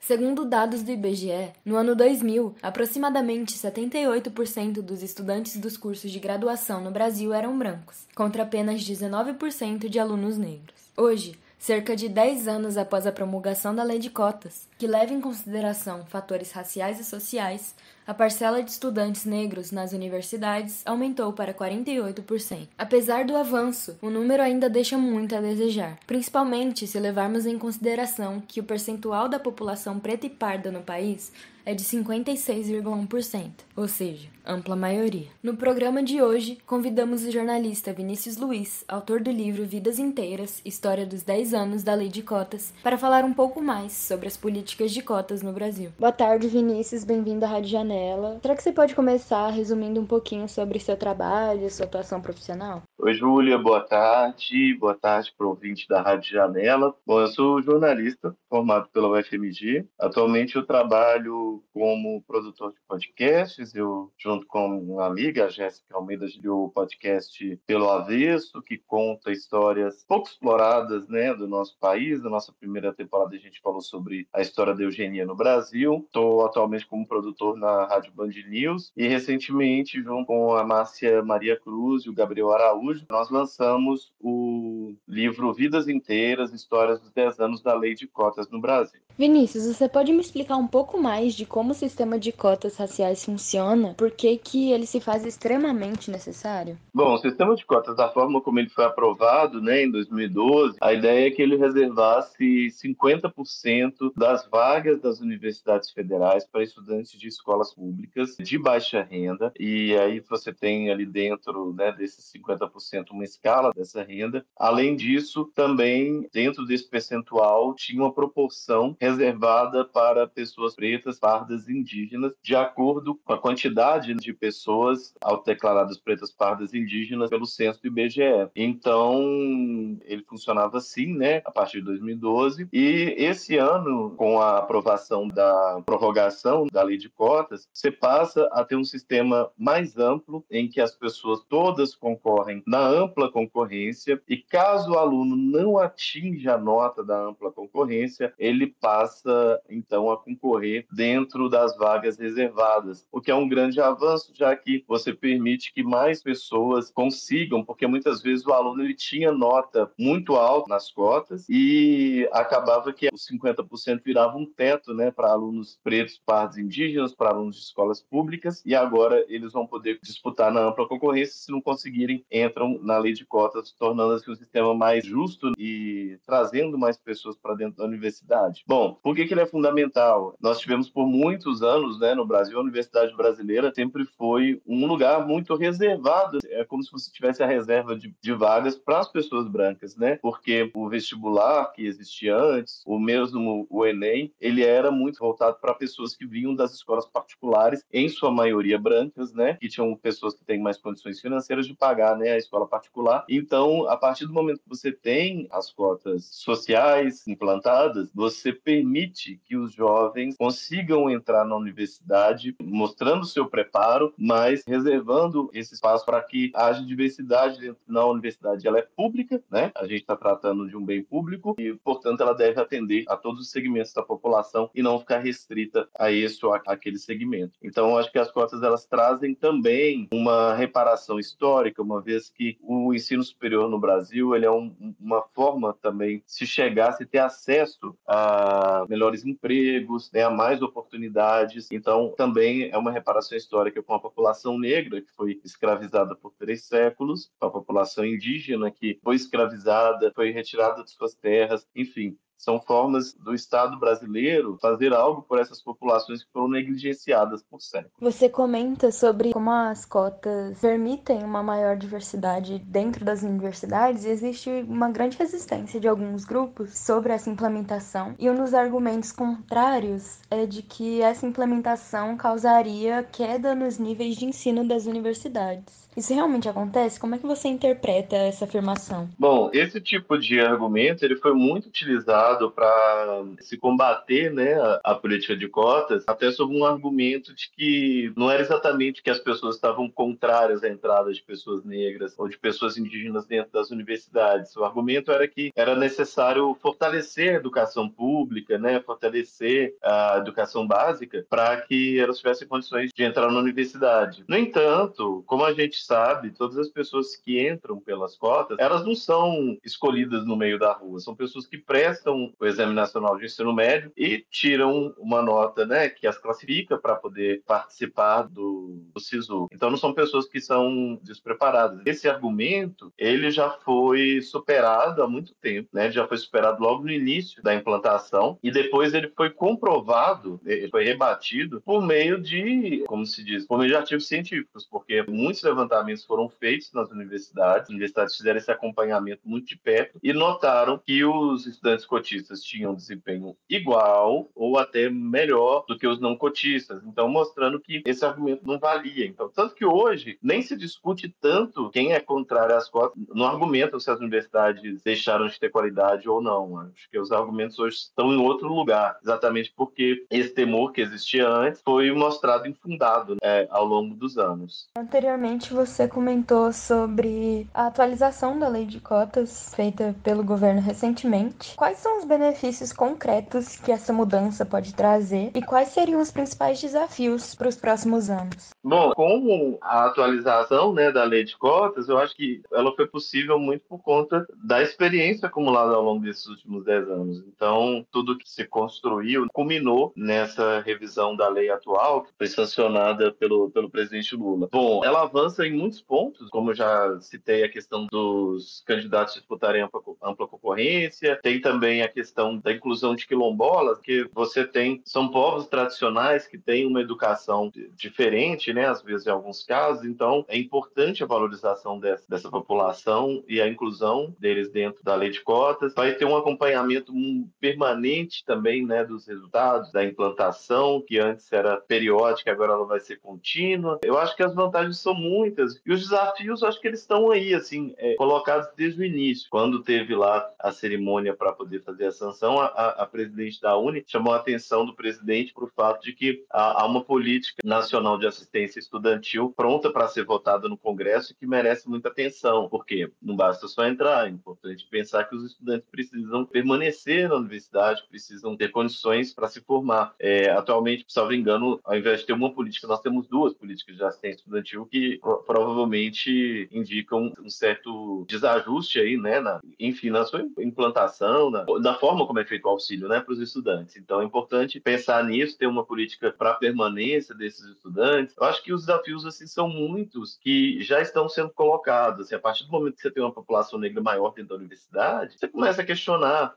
Segundo dados do IBGE, no ano 2000, aproximadamente 78% dos estudantes dos cursos de graduação no Brasil eram brancos, contra apenas 19% de alunos negros. Hoje, cerca de 10 anos após a promulgação da Lei de Cotas, que leva em consideração fatores raciais e sociais, a parcela de estudantes negros nas universidades aumentou para 48%. Apesar do avanço, o número ainda deixa muito a desejar, principalmente se levarmos em consideração que o percentual da população preta e parda no país é de 56,1%, ou seja, ampla maioria. No programa de hoje, convidamos o jornalista Vinícius Luiz, autor do livro Vidas Inteiras, História dos 10 anos da Lei de Cotas, para falar um pouco mais sobre as políticas de cotas no Brasil. Boa tarde, Vinícius, bem-vindo à Rádio Janela. Será que você pode começar resumindo um pouquinho sobre seu trabalho, sua atuação profissional? Oi, Júlia, boa tarde. Boa tarde para o ouvinte da Rádio Janela. Bom, eu sou jornalista formado pela UFMG. Atualmente eu trabalho como produtor de podcasts. Eu, junto com uma amiga, a Jéssica Almeida, o podcast Pelo Avesso, que conta histórias pouco exploradas, né, do nosso país. Na nossa primeira temporada a gente falou sobre a história da eugenia no Brasil. Estou atualmente como produtor na Rádio Band News e recentemente, junto com a Márcia Maria Cruz e o Gabriel Araújo, nós lançamos o livro Vidas Inteiras, Histórias dos 10 anos da Lei de Cotas no Brasil. Vinícius, você pode me explicar um pouco mais de como o sistema de cotas raciais funciona? Por que ele se faz extremamente necessário? Bom, o sistema de cotas, da forma como ele foi aprovado, né, em 2012, a ideia é que ele reservasse 50% das vagas das universidades federais para estudantes de escolas públicas de baixa renda. E aí você tem ali dentro, né, desses 50% uma escala dessa renda. Além disso, também dentro desse percentual tinha uma proporção reservada para pessoas pretas, pardas e indígenas, de acordo com a quantidade de pessoas autodeclaradas pretas, pardas e indígenas pelo censo do IBGE. Então, ele funcionava assim, né, a partir de 2012. E esse ano, com a aprovação da prorrogação da lei de cotas, você passa a ter um sistema mais amplo em que as pessoas todas concorrem na ampla concorrência e caso o aluno não atinja a nota da ampla concorrência, ele passa, então, a concorrer dentro das vagas reservadas, o que é um grande avanço, já que você permite que mais pessoas consigam, porque muitas vezes o aluno ele tinha nota muito alta nas cotas e acabava que os 50% virava um teto, né, para alunos pretos, pardos, indígenas, para alunos de escolas públicas, e agora eles vão poder disputar na ampla concorrência. Se não conseguirem, entram na lei de cotas, tornando assim o sistema mais justo e trazendo mais pessoas para dentro da universidade. Bom, por que ele é fundamental? Nós tivemos por muitos anos, né, no Brasil, a universidade brasileira sempre foi um lugar muito reservado. É como se você tivesse a reserva de vagas para as pessoas brancas, né? Porque o vestibular que existia antes, o mesmo o Enem, ele era muito voltado para pessoas que vinham das escolas particulares, em sua maioria brancas, né? Que tinham pessoas que têm mais condições financeiras de pagar, né, a escola particular. Então, a partir do momento que você tem as cotas sociais implantadas, você permite que os jovens consigam entrar na universidade, mostrando seu preparo, mas reservando esse espaço para que haja diversidade dentro da universidade. Ela é pública, né? A gente está tratando de um bem público e, portanto, ela deve atender a todos os segmentos da população e não ficar restrita a esse ou aquele segmento. Então, acho que as cotas elas trazem também uma reparação histórica, uma vez que o ensino superior no Brasil ele é uma forma também de se chegar, se ter acesso a melhores empregos, né, a mais oportunidades. Então, também é uma reparação histórica com a população negra, que foi escravizada por 3 séculos, com a população indígena, que foi escravizada, foi retirada de suas terras, enfim. São formas do Estado brasileiro fazer algo por essas populações que foram negligenciadas por séculos. Você comenta sobre como as cotas permitem uma maior diversidade dentro das universidades e existe uma grande resistência de alguns grupos sobre essa implementação. E um dos argumentos contrários é de que essa implementação causaria queda nos níveis de ensino das universidades. Isso realmente acontece? Como é que você interpreta essa afirmação? Bom, esse tipo de argumento ele foi muito utilizado para se combater, né, a política de cotas, até sob um argumento de que não era exatamente que as pessoas estavam contrárias à entrada de pessoas negras ou de pessoas indígenas dentro das universidades. O argumento era que era necessário fortalecer a educação pública, né, fortalecer a educação básica para que elas tivessem condições de entrar na universidade. No entanto, como a gente sabe, todas as pessoas que entram pelas cotas, elas não são escolhidas no meio da rua, são pessoas que prestam o Exame Nacional de Ensino Médio e tiram uma nota, né, que as classifica para poder participar do SISU. Então não são pessoas que são despreparadas. Esse argumento, ele já foi superado há muito tempo, né? Já foi superado logo no início da implantação e depois ele foi comprovado, ele foi rebatido por meio de, como se diz, por meio de artigos científicos, porque muitos levantamentos foram feitos nas universidades, as universidades fizeram esse acompanhamento muito de perto e notaram que os estudantes cotistas tinham desempenho igual ou até melhor do que os não cotistas, então mostrando que esse argumento não valia. Então, tanto que hoje nem se discute tanto quem é contrário às cotas, não argumentam se as universidades deixaram de ter qualidade ou não. Acho que os argumentos hoje estão em outro lugar, exatamente porque esse temor que existia antes foi mostrado infundado, né, ao longo dos anos. Anteriormente, você comentou sobre a atualização da lei de cotas feita pelo governo recentemente. Quais são os benefícios concretos que essa mudança pode trazer e quais seriam os principais desafios para os próximos anos? Bom, com a atualização, né, da lei de cotas, eu acho que ela foi possível muito por conta da experiência acumulada ao longo desses últimos 10 anos. Então, tudo que se construiu culminou nessa revisão da lei atual, que foi sancionada pelo presidente Lula. Bom, ela avança em muitos pontos, como eu já citei a questão dos candidatos disputarem ampla concorrência, tem também a questão da inclusão de quilombolas, que você tem, são povos tradicionais que têm uma educação diferente, né, às vezes em alguns casos, então é importante a valorização dessa população e a inclusão deles dentro da lei de cotas. Vai ter um acompanhamento permanente também, né, dos resultados da implantação, que antes era periódica, agora ela vai ser contínua. Eu acho que as vantagens são muitas e os desafios, acho que eles estão aí, assim, colocados desde o início. Quando teve lá a cerimônia para poder fazer a sanção, a presidente da Uni chamou a atenção do presidente para o fato de que há uma política nacional de assistência estudantil pronta para ser votada no Congresso e que merece muita atenção, porque não basta só entrar, é importante pensar que os estudantes precisam permanecer na universidade, precisam ter condições para se formar. Atualmente, salvo engano, ao invés de ter uma política, nós temos duas políticas de assistência estudantil que provavelmente indicam um certo desajuste aí, né, enfim, na sua implantação, na forma como é feito o auxílio, né, para os estudantes. Então, é importante pensar nisso, ter uma política para a permanência desses estudantes. Eu acho que os desafios assim são muitos que já estão sendo colocados. Assim, a partir do momento que você tem uma população negra maior dentro da universidade, você começa a questionar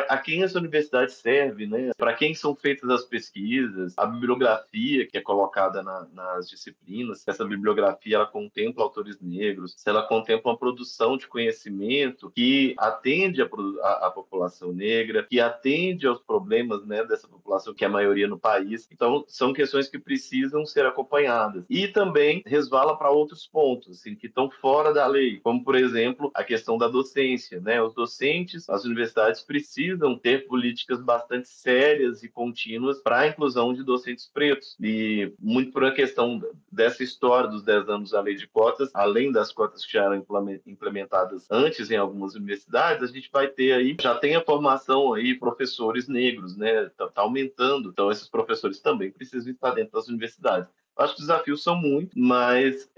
a quem essa universidade serve, né? Para quem são feitas as pesquisas, a bibliografia que é colocada nas disciplinas, se essa bibliografia ela contempla autores negros, se ela contempla uma produção de conhecimento que atende a população negra, que atende aos problemas, né, dessa população que é a maioria no país. Então, são questões que precisam ser acompanhadas. E também resvala para outros pontos, assim, que estão fora da lei, como, por exemplo, a questão da docência, né? Os docentes, as universidades precisam ter políticas bastante sérias e contínuas para a inclusão de docentes pretos. E muito por uma questão dessa história dos 10 anos da lei de cotas, além das cotas que já eram implementadas antes em algumas universidades, a gente vai ter aí, já tem a formação aí, professores negros, né? Tá aumentando. Então, esses professores também precisam estar dentro das universidades. Acho que os desafios são muitos, mas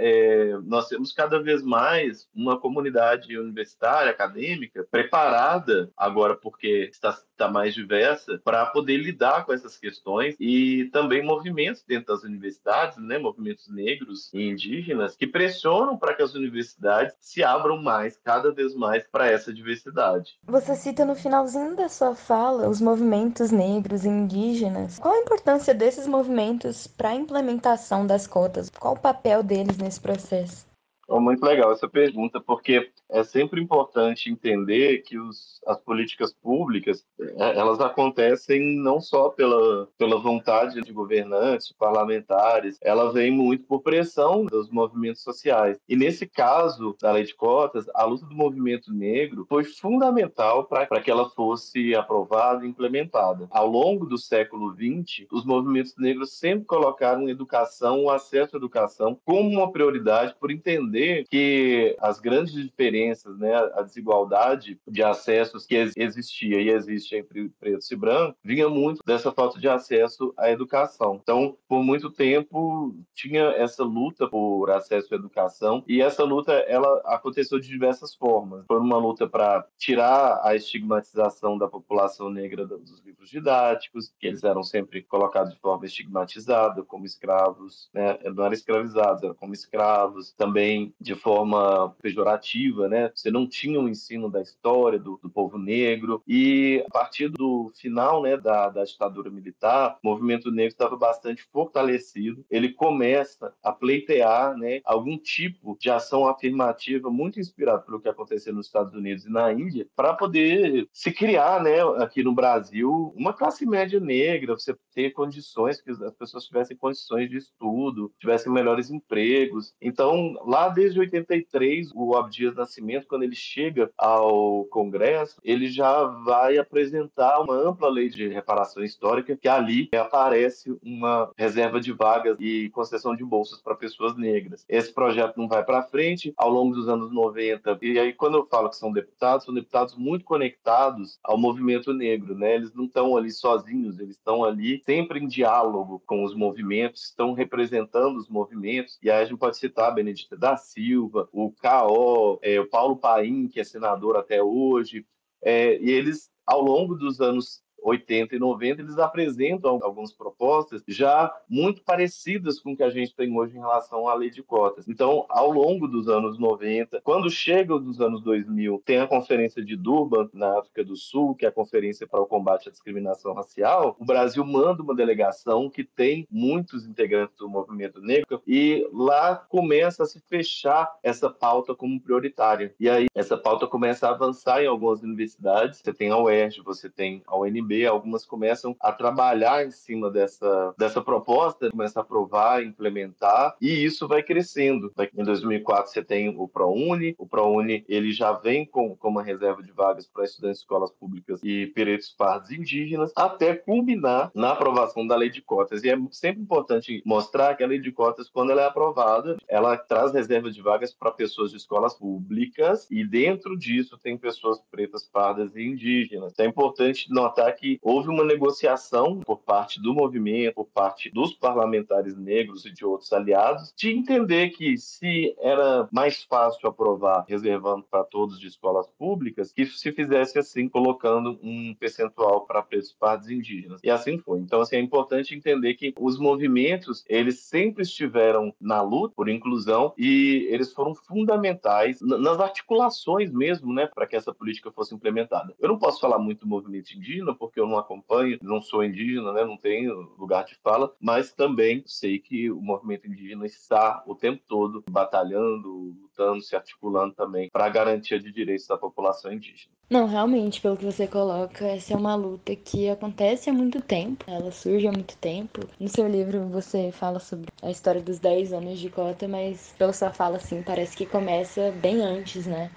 nós temos cada vez mais uma comunidade universitária, acadêmica, preparada, agora porque está mais diversa, para poder lidar com essas questões e também movimentos dentro das universidades, né, movimentos negros e indígenas, que pressionam para que as universidades se abram mais, cada vez mais, para essa diversidade. Você cita no finalzinho da sua fala os movimentos negros e indígenas. Qual a importância desses movimentos para a implementação das cotas? Qual o papel deles nesse processo? Muito legal essa pergunta, porque é sempre importante entender que as políticas públicas, elas acontecem não só pela vontade de governantes, parlamentares, ela vem muito por pressão dos movimentos sociais. E nesse caso da lei de cotas, a luta do movimento negro foi fundamental para que ela fosse aprovada e implementada. Ao longo do século XX, os movimentos negros sempre colocaram a educação, o acesso à educação, como uma prioridade por entender que as grandes diferenças, né, a desigualdade de acessos que existia e existe entre pretos e brancos, vinha muito dessa falta de acesso à educação. Então, por muito tempo, tinha essa luta por acesso à educação e essa luta ela aconteceu de diversas formas. Foi uma luta para tirar a estigmatização da população negra dos livros didáticos, que eles eram sempre colocados de forma estigmatizada, como escravos, né? Não eram escravizados, eram como escravos, também de forma pejorativa, né? Você não tinha um ensino da história do povo negro e a partir do final, né, da ditadura militar, o movimento negro estava bastante fortalecido. Ele começa a pleitear, né, algum tipo de ação afirmativa muito inspirado pelo que aconteceu nos Estados Unidos e na Índia, para poder se criar, né, aqui no Brasil, uma classe média negra, você ter condições, que as pessoas tivessem condições de estudo, tivessem melhores empregos. Então, lá desde 83, o Abdias Nascimento, quando ele chega ao Congresso, ele já vai apresentar uma ampla lei de reparação histórica, que ali aparece uma reserva de vagas e concessão de bolsas para pessoas negras. Esse projeto não vai para frente ao longo dos anos 90. E aí, quando eu falo que são deputados muito conectados ao movimento negro, né? Eles não estão ali sozinhos, eles estão ali sempre em diálogo com os movimentos, estão representando os movimentos. E aí a gente pode citar a Benedita da Silva, o K.O., o Paulo Paim, que é senador até hoje, e eles, ao longo dos anos 80 e 90, eles apresentam algumas propostas já muito parecidas com o que a gente tem hoje em relação à lei de cotas. Então, ao longo dos anos 90, quando chega os anos 2000, tem a Conferência de Durban, na África do Sul, que é a Conferência para o Combate à Discriminação Racial. O Brasil manda uma delegação que tem muitos integrantes do movimento negro e lá começa a se fechar essa pauta como prioritária. E aí, essa pauta começa a avançar em algumas universidades. Você tem a UERJ, você tem a UNB, algumas começam a trabalhar em cima dessa proposta, começam a aprovar, implementar, e isso vai crescendo. Em 2004 você tem o ProUni ele já vem com uma reserva de vagas para estudantes de escolas públicas e pretos, pardos e indígenas, até culminar na aprovação da lei de cotas. E é sempre importante mostrar que a lei de cotas, quando ela é aprovada, ela traz reserva de vagas para pessoas de escolas públicas e dentro disso tem pessoas pretas, pardas e indígenas. Então é importante notar que houve uma negociação por parte do movimento, por parte dos parlamentares negros e de outros aliados, de entender que se era mais fácil aprovar reservando para todos de escolas públicas, que se fizesse assim, colocando um percentual para pretos, pardos e indígenas. E assim foi. Então, assim, é importante entender que os movimentos, eles sempre estiveram na luta por inclusão e eles foram fundamentais nas articulações mesmo, né, para que essa política fosse implementada. Eu não posso falar muito do movimento indígena, porque eu não acompanho, não sou indígena, né, não tenho lugar de fala, mas também sei que o movimento indígena está o tempo todo batalhando, lutando, se articulando também para a garantia de direitos da população indígena. Não, realmente, pelo que você coloca, essa é uma luta que acontece há muito tempo, ela surge há muito tempo. No seu livro você fala sobre a história dos 10 anos de cota, mas pela sua fala, assim, parece que começa bem antes, né?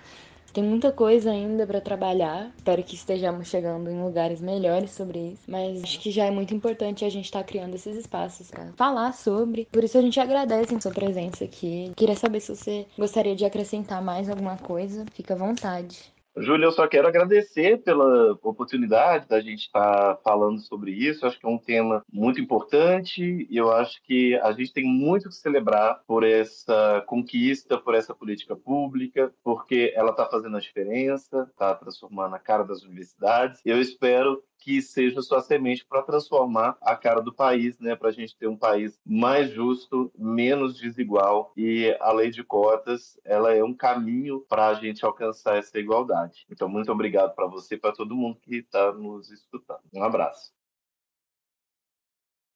Tem muita coisa ainda para trabalhar. Espero que estejamos chegando em lugares melhores sobre isso. Mas acho que já é muito importante a gente estar criando esses espaços para falar sobre. Por isso a gente agradece a sua presença aqui. Queria saber se você gostaria de acrescentar mais alguma coisa. Fica à vontade. Júlia, eu só quero agradecer pela oportunidade da gente estar falando sobre isso. Acho que é um tema muito importante e eu acho que a gente tem muito que celebrar por essa conquista, por essa política pública, porque ela está fazendo a diferença, está transformando a cara das universidades. Eu espero que seja sua semente para transformar a cara do país, né? Para a gente ter um país mais justo, menos desigual. E a lei de cotas, ela é um caminho para a gente alcançar essa igualdade. Então, muito obrigado para você e para todo mundo que está nos escutando. Um abraço.